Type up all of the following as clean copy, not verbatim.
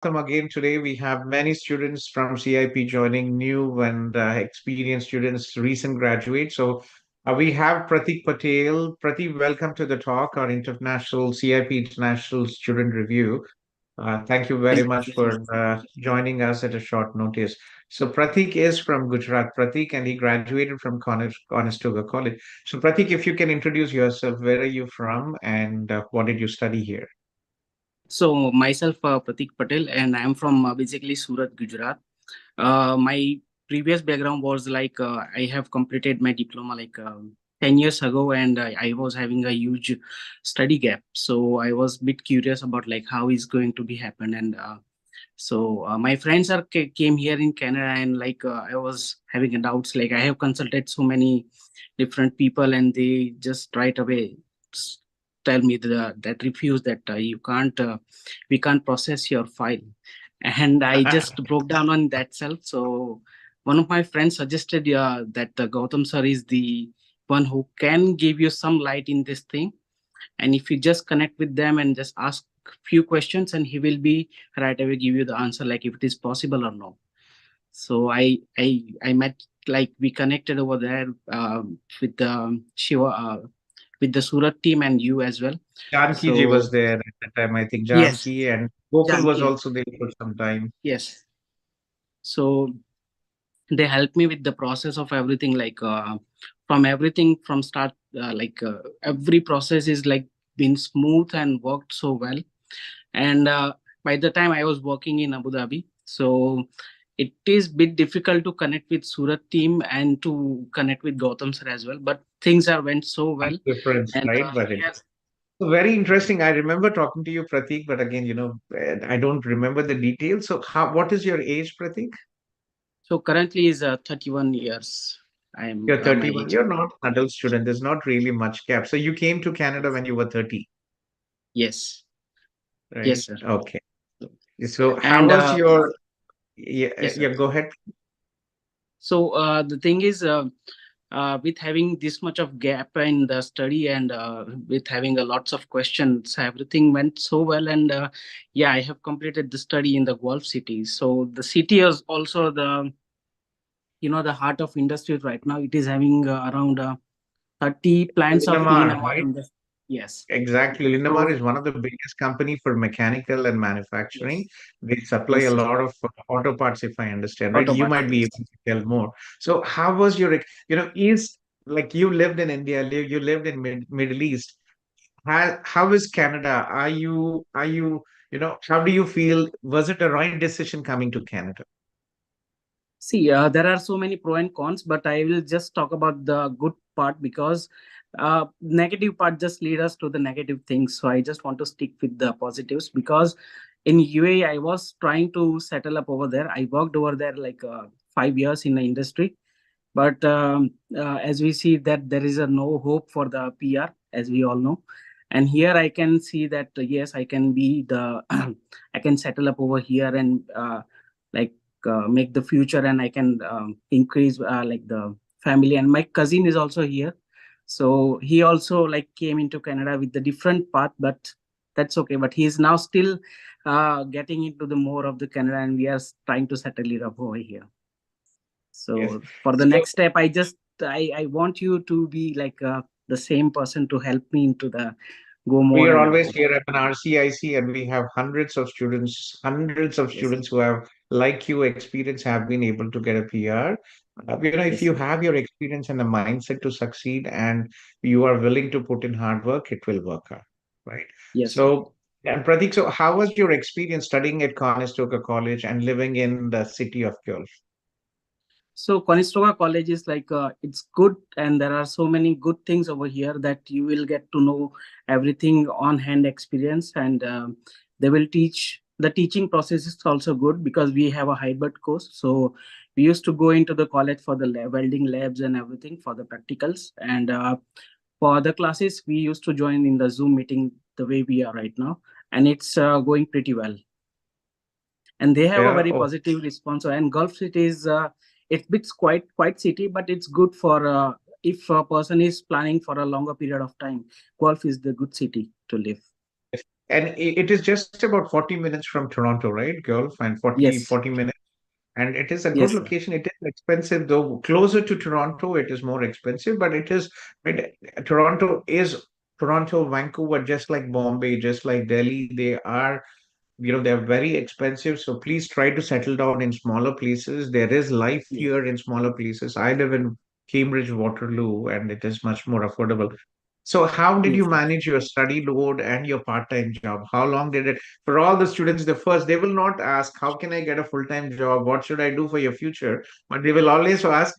Gautham again. Today we have many students from CIP joining, new and experienced students, recent graduates. So we have Pratik Patel. Pratik, welcome to the talk, our international CIP International Student Review. Thank you very Thank much for joining us at a short notice. So Pratik is from Gujarat, Pratik, and he graduated from Conestoga College. So Pratik, if you can introduce yourself, where are you from, and what did you study here? So myself, Pratik Patel, and I'm from basically Surat, Gujarat. My previous background was I have completed my diploma 10 years ago, and I was having a huge study gap. So I was a bit curious about like how is going to be happen, and my friends came here in Canada, and I was having a doubts. Like I have consulted so many different people, and they just right away tell me that refuse that you can't we can't process your file, and I just broke down on that self. So one of my friends suggested that Gautam sir is the one who can give you some light in this thing, and if you just connect with them and just ask few questions, and he will be right away give you the answer, like if it is possible or no. So I met, like we connected over there with the Shiva, with the Surat team and you as well. Janki ji So was there at the time, I think. yes, Janki and Gokul was Janki, also there for some time. yes. So they helped me with the process of everything, from everything from start, every process is like been smooth and worked so well. And by the time I was working in Abu Dhabi, so it is bit difficult to connect with Surat team and to connect with Gautam sir as well, but things are went so Much well. difference, And right? But yes, it's very interesting. I remember talking to you, Pratik, but again, I don't remember the details. So, what is your age, Pratik? so currently is 31 years. I am You're my 31. age. You're not an adult student. There's not really much gap. So, you came to Canada when you were 30, Yes, yes right? sir. Okay. So, So, how and was your, yeah, yes sir. yeah, go ahead. So the thing is, with having this much of gap in the study, and with having a lots of questions, everything went so well. And yeah, I have completed the study in the Gulf city. So the city is also the, the heart of industry right now. It is having around 30 plants of Linamar, Linamar right? industry. Yes. Exactly. Linamar So is one of the biggest company for mechanical and manufacturing. yes, They supply a yes, sir. lot of auto parts, if I understand, right? Auto You parts. might be able Yes. to tell more. So how was your, is like you lived in India, you lived in Middle East. How is Canada? How do you feel? Was it a right decision coming to Canada? See, there are so many pro and cons, but I will just talk about the good part, because negative part just lead us to the negative things. So I just want to stick with the positives, because in UAE I was trying to settle up over there. I worked over there 5 years in the industry, but as we see that there is a no hope for the PR, as we all know. And here I can see that yes, I can be the I can settle up over here, and like make the future, and I can increase the family. And my cousin is also here, so he also like came into Canada with the different path, but that's okay. But he is now still getting into the more of the Canada, and we are trying to settle it up over here. Yes. So for the So next step, I want you to be like the same person to help me into the go we more are and always above. here at an RCIC, and we have hundreds of Yes, students who have, like you, experience, have been able to get a PR. If yes, you sir. have your experience and the mindset to succeed, and you are willing to put in hard work, it will work out, right? Yes, sir. So, and Pratik, so how was your experience studying at Conestoga College and living in the city of Gulf? So Conestoga College is like it's good, and there are so many good things over here that you will get to know everything on hand experience, and they will teach. The teaching process is also good because we have a hybrid course. So we used to go into the college for the welding labs and everything for the practicals, and for other classes we used to join in the Zoom meeting the way we are right now, and it's going pretty well, and they have a Yeah. very Oh, positive response. And Gulf City is it's bit quite city, but it's good for if a person is planning for a longer period of time. Gulf is the good city to live. And it is just about 40 minutes from Toronto, right, Gulf, and Yes. 40 minutes. And it is a good Yes, sir. location. It is expensive, though. Closer to Toronto, it is more expensive, but it is, it, Toronto is, Toronto, Vancouver, just like Bombay, just like Delhi, they are, they're very expensive. So please try to settle down in smaller places. There is life Yes. here in smaller places. I live in Cambridge, Waterloo, and it is much more affordable. So how did you Yes, sir. manage your study load and your part-time job? How long did it, for all the students, they will not ask, how can I get a full-time job? What should I do for your future? But they will always ask,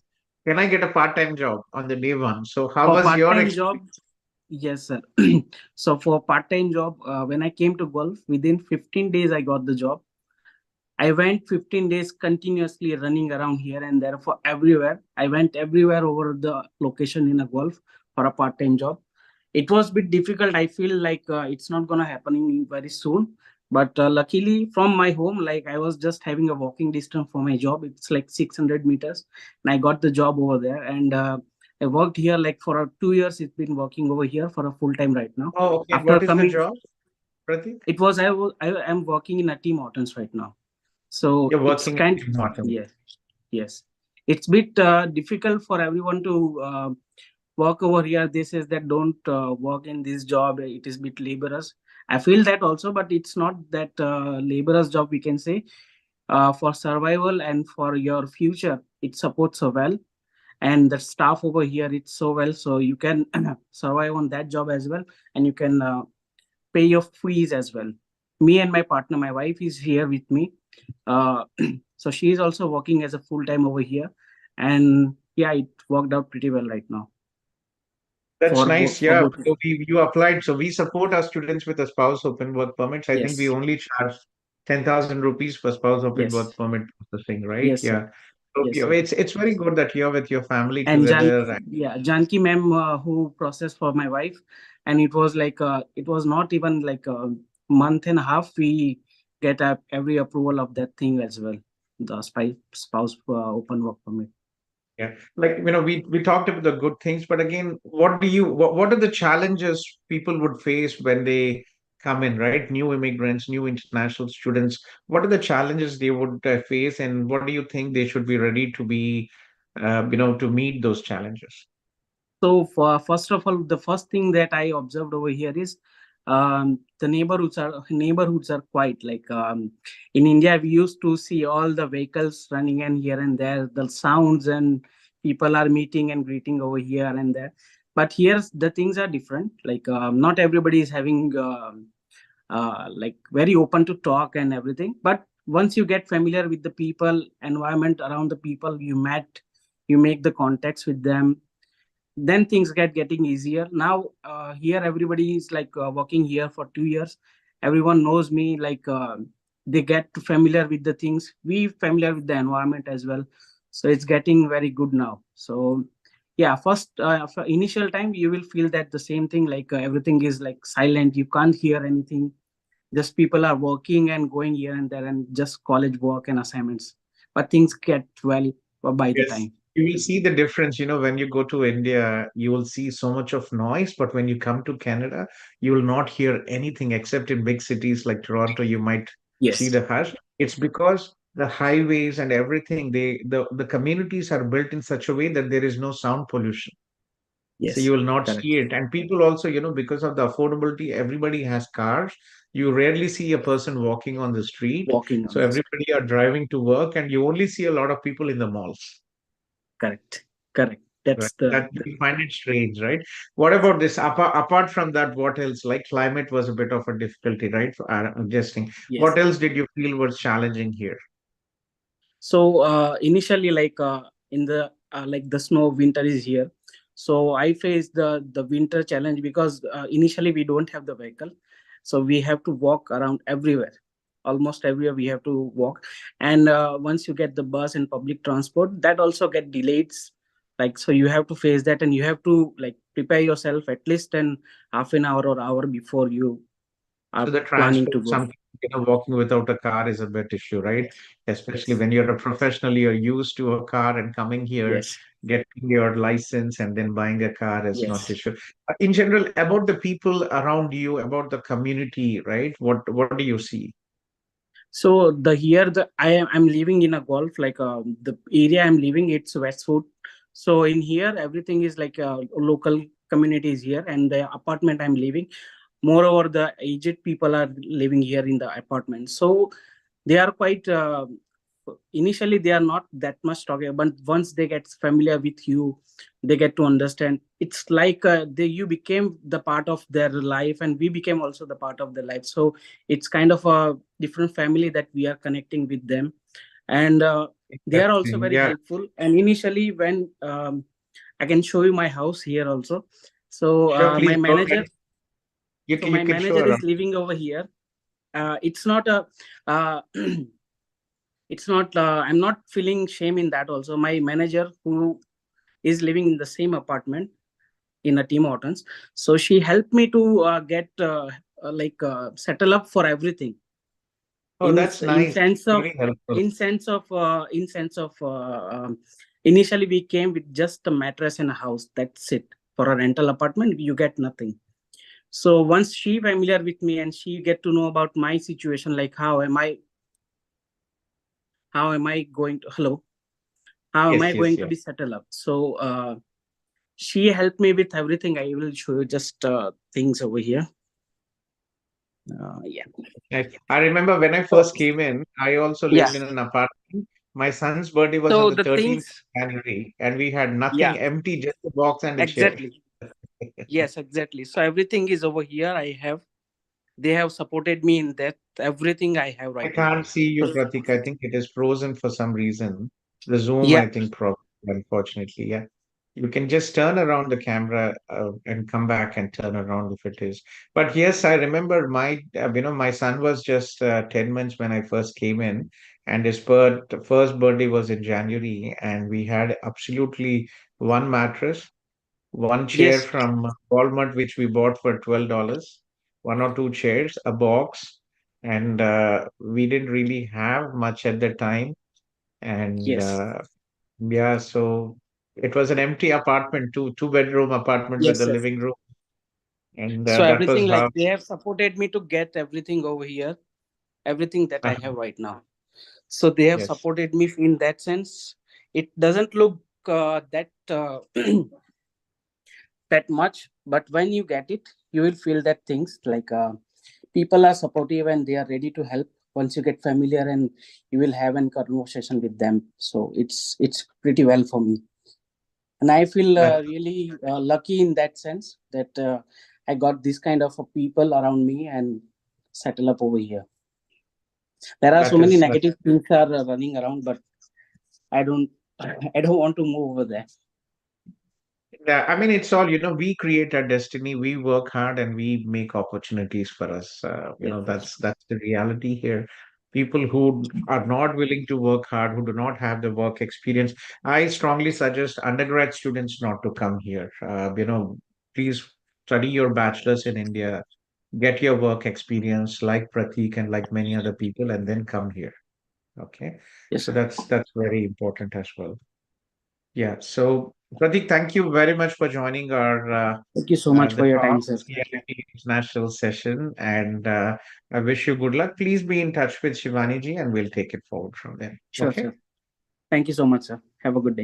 can I get a part-time job on the day one? So how For was your part-time job, experience? yes, sir. So for part-time job, when I came to Gulf, within 15 days, I got the job. I went 15 days continuously running around here and there for everywhere. I went everywhere over the location in a Gulf for a part-time job. It was a bit difficult. I feel like it's not gonna happening very soon. But luckily, from my home, like I was just having a walking distance for my job. It's like 600 meters, and I got the job over there. And I worked here like for 2 years. It's been working over here for a full time right now. Oh, okay. After What is the coming, job, Pratik? I am working in a Tim Hortons right now. So You're it's working in kind, Tim Hortons. yes, yes. It's bit difficult for everyone to work over here. This is that don't work in this job. It is bit laborious. I feel that also, but it's not that laborious job. We can say for survival and for your future, it supports so well. And the staff over here, it's so well, so you can survive on that job as well, and you can pay your fees as well. Me and my partner, my wife is here with me. Uh, so she is also working as a full time over here, and yeah, it worked out pretty well right now That's nice. for Yeah. both. So you applied. So we support our students with a spouse open work permits. I think we Yes, only charge 10,000 rupees for spouse open yes, work permit processing, right? yes, sir. Yeah. So Yes, yeah, sir. it's very good that you're with your family And together. Janki ma'am who processed for my wife, and it was like it was not even like a month and a half. We get every approval of that thing as well. The spouse open work permit. Yeah. Like, we talked about the good things, but again, what are the challenges people would face when they come in, right? New immigrants, new international students. What are the challenges they would face, and what do you think they should be ready to be, to meet those challenges? So, for, first of all, the first thing that I observed over here is the neighborhoods are quite like in India. We used to see all the vehicles running and here and there, the sounds and people are meeting and greeting over here and there. But here's the things are different. Like not everybody is having like very open to talk and everything. But once you get familiar with the people, environment around the people you met, you make the contacts with them, then things getting easier. Now here everybody is like working here for 2 years. Everyone knows me, like they get familiar with the things, we familiar with the environment as well. So it's getting very good now. So yeah, first for initial time you will feel that the same thing, like everything is like silent, you can't hear anything, just people are working and going here and there and just college work and assignments. But things get well by the Yes. time. You will see the difference, when you go to India, you will see so much of noise, but when you come to Canada, you will not hear anything except in big cities like Toronto, you might see Yes, the hush. It's because the highways and everything, the communities are built in such a way that there is no sound pollution. So you yes, will not see correct. it. And people also, because of the affordability, everybody has cars. You rarely see a person walking on the street. Walking So on this. everybody are driving to work, and you only see a lot of people in the malls. Correct. Correct. Right. That's That we find it strange, right? What about this? Apart from that, what else? Like climate was a bit of a difficulty, right? I'm guessing. yes. What else did you feel was challenging here? So initially, like in the like the snow, winter is here. So I faced the winter challenge because initially we don't have the vehicle, so we have to walk around everywhere. Almost everywhere we have to walk, and once you get the bus and public transport, that also get delayed. Like so, you have to face that, and you have to like prepare yourself at least an half an hour or hour before you are So the planning to transport, go. walking without a car is a bit issue, right? Especially Yes. when you're a professional, you're used to a car, and coming here, Yes. getting your license and then buying a car is not Yes. issue. In general, about the people around you, about the community, right? What do you see? So the here the I'm living in a golf, like the area I'm living, it's Westwood. So in here everything is like local communities here, and the apartment I'm living. Moreover, the aged people are living here in the apartment. So they are quite initially they are not that much talking, but once they get familiar with you, they get to understand. It's like you became the part of their life, and we became also the part of their life. So it's kind of a different family that we are connecting with them. And they are also Interesting. very Yeah, helpful. And initially when I can show you my house here also. So sure. Please my go ahead. manager You can show is around. living over here. It's not a uh, it's not I'm not feeling shame in that. Also, my manager, who is living in the same apartment in a Tim Hortons, so she helped me to get settle up for everything Oh, that's in nice. sense of Very helpful. in sense of initially we came with just a mattress and a house. That's it. For a rental apartment you get nothing. So once she familiar with me and she get to know about my situation, like how am I going to hello how am I Yes, yes, going to yes. be settled up. So she helped me with everything. I will show you just things over here. Yeah. Nice. I remember when I So first came in, I also yeah. lived in an apartment. My son's birthday was on So the the 13th things, January, and we had yeah, nothing, empty, just a box and a chair. exactly. Yes, exactly. So everything is over here. They have supported me in that. Everything I have I right now. can't see you, So, Pratik. I think it is frozen for some reason. The Zoom, yeah. I think, probably, unfortunately. Yeah. You can just turn around the camera and come back and turn around if it is. But yes, I remember my son was just 10 months when I first came in, and his first birthday was in January, and we had absolutely one mattress, one chair Yes. from Walmart, which we bought for $12, one or two chairs, a box, and we didn't really have much at the time. And Yes. yeah, so it was an empty apartment, two-bedroom apartment with Yes. a Yes. living room, and So that was everything, how. like they have supported me to get everything over here, everything that I have right now. So they have Yes, supported me in that sense. It doesn't look that that much, but when you get it, you will feel that things like people are supportive and they are ready to help once you get familiar, and you will have a conversation with them. So it's pretty well for me, and I feel that really lucky in that sense that I got this kind of people around me and settle up over here. There are so that many is that. negative things are running around, but I don't I don't want to move over there. Yeah, I mean, it's all, we create our destiny, we work hard, and we make opportunities for us. Yes. That's the reality here. People who are not willing to work hard, who do not have the work experience, I strongly suggest undergrad students not to come here. Please study your bachelor's in India, get your work experience like Pratik and like many other people, and then come here. Okay, Yes, so sir. that's very important as well. Yeah. So, Pratik, thank you very much for joining our Thank you so much the for your talk time, sir. CIP International session, and I wish you good luck. Please be in touch with Shivani ji, and we'll take it forward from there. Sure, Okay. sir. Thank you so much, sir. Have a good day.